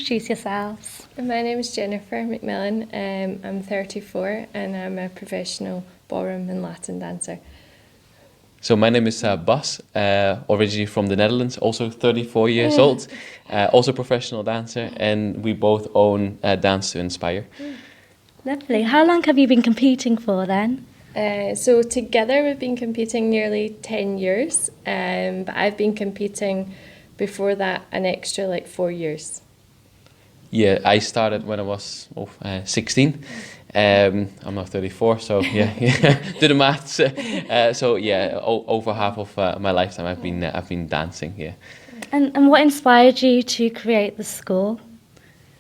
introduce yourselves? My name is Jennifer McMillan. I'm 34 and I'm a professional ballroom and Latin dancer. So my name is Bas, originally from the Netherlands, also 34 years old, also professional dancer, and we both own Dance to Inspire. Lovely. How long have you been competing for then? So together we've been competing nearly 10 years, but I've been competing before that an extra 4 years. Yeah, I started when I was 16. I'm now 34, so yeah, do the maths. So yeah, over half of my lifetime I've been dancing. Yeah. And what inspired you to create the school?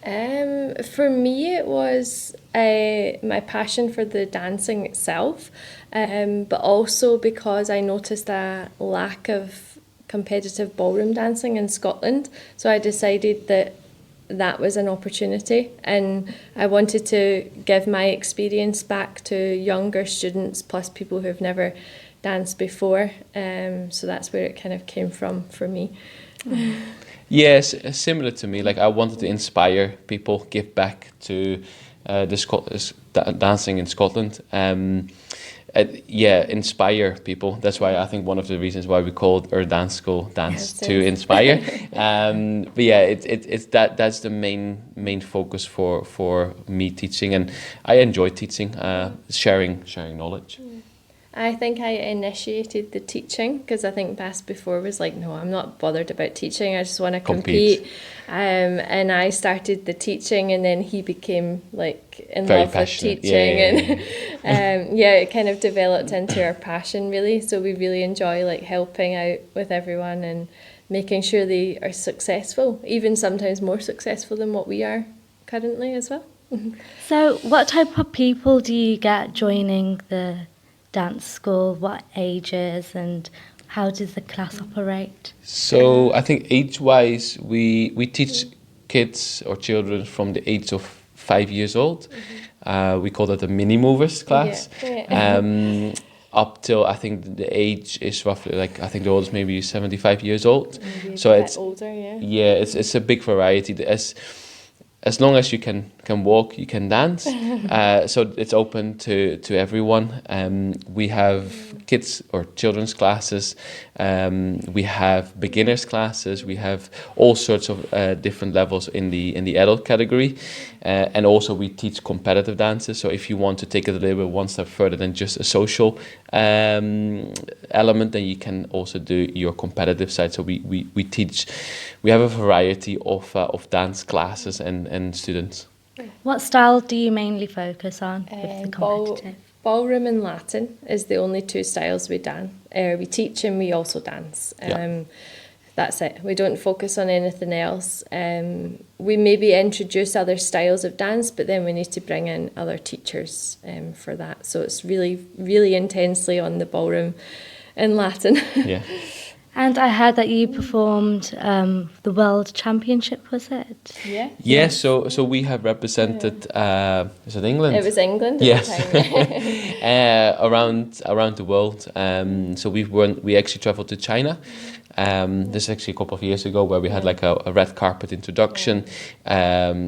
For me, it was my passion for the dancing itself, but also because I noticed a lack of competitive ballroom dancing in Scotland. So I decided that was an opportunity, and I wanted to give my experience back to younger students plus people who've never danced before. So that's where it kind of came from for me. Yes, similar to me. Like I wanted to inspire people, give back to dancing in Scotland. Inspire people. That's why I think one of the reasons why we called our dance school Dance to Inspire. But yeah, it's that's the main focus for me teaching, and I enjoy teaching, sharing knowledge. I think I initiated the teaching because I think Bas before was like, no, I'm not bothered about teaching. I just want to compete. And I started the teaching, and then he became in very love passionate. with teaching, and it kind of developed into our passion really. So we really enjoy helping out with everyone and making sure they are successful, even sometimes more successful than what we are currently as well. So what type of people do you get joining the dance school? What ages, and how does the class operate? So I think age-wise, we teach kids or children from the age of 5 years old. We call that the mini movers class. Yeah. Up till I think the age is roughly I think the oldest maybe 75 years old. Maybe so a bit it's older, yeah. Yeah, it's a big variety. As long as you can walk, you can dance. So it's open to everyone. We have kids or children's classes. We have beginners classes. We have all sorts of different levels in the adult category. And also we teach competitive dances. So if you want to take it a little bit one step further than just a social element, then you can also do your competitive side. So we teach. We have a variety of dance classes and students. What style do you mainly focus on with the competitive? Ballroom and Latin is the only two styles we teach, and we also dance. That's it. We don't focus on anything else. We maybe introduce other styles of dance, but then we need to bring in other teachers for that. So it's really, really intensely on the ballroom and Latin. Yeah. And I heard that you performed the World Championship, was it? Yeah. Yeah, so we have represented, is it England? It was England at the time. around the world. So we actually traveled to China. This is actually a couple of years ago, where we had a red carpet introduction,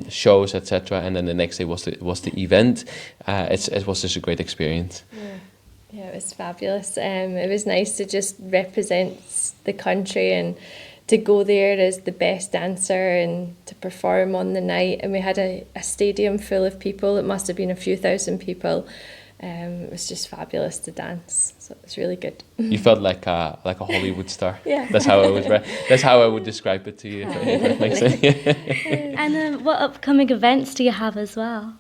shows, etc. And then the next day was the event. It was just a great experience. Yeah, it was fabulous. It was nice to just represent the country and to go there as the best dancer and to perform on the night. And we had a stadium full of people. It must have been a few thousand people. It was just fabulous to dance. So it was really good. You felt like a Hollywood star. Yeah. That's how I would describe it to you. If that makes sense. And what upcoming events do you have as well?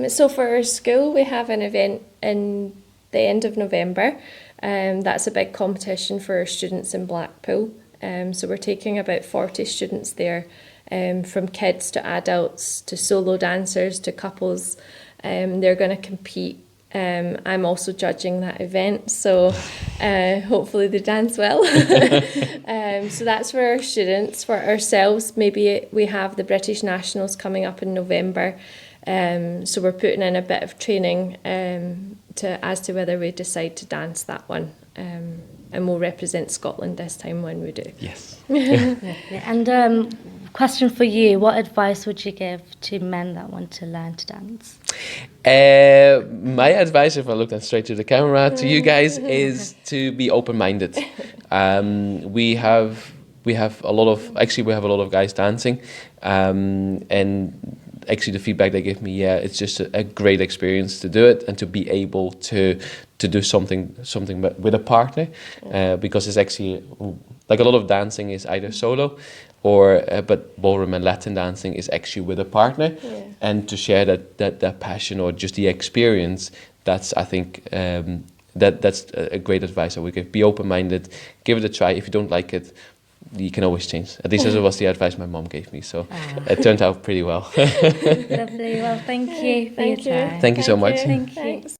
So for our school, we have an event in the end of November. That's a big competition for our students in Blackpool. So we're taking about 40 students there, from kids to adults to solo dancers to couples. They're going to compete. I'm also judging that event, so hopefully they dance well. So that's for our students. For ourselves, maybe we have the British Nationals coming up in November. So we're putting in a bit of training as to whether we decide to dance that one. And we'll represent Scotland this time when we do. Yes. And question for you. What advice would you give to men that want to learn to dance? My advice, if I look then straight to the camera, to you guys, is to be open-minded. We have a lot of guys dancing, and actually the feedback they give me, yeah, it's just a great experience to do it and to be able to do something with a partner, because it's actually like a lot of dancing is either solo or but ballroom and Latin dancing is actually with a partner, and to share that passion or just the experience, that's, I think, that's a great advice I would give. Be open-minded, give it a try. If you don't like it, you can always change. At least that was the advice my mom gave me, so it turned out pretty well. Lovely. Well, thank you for your time. Thank you so much. Thank you. Thanks.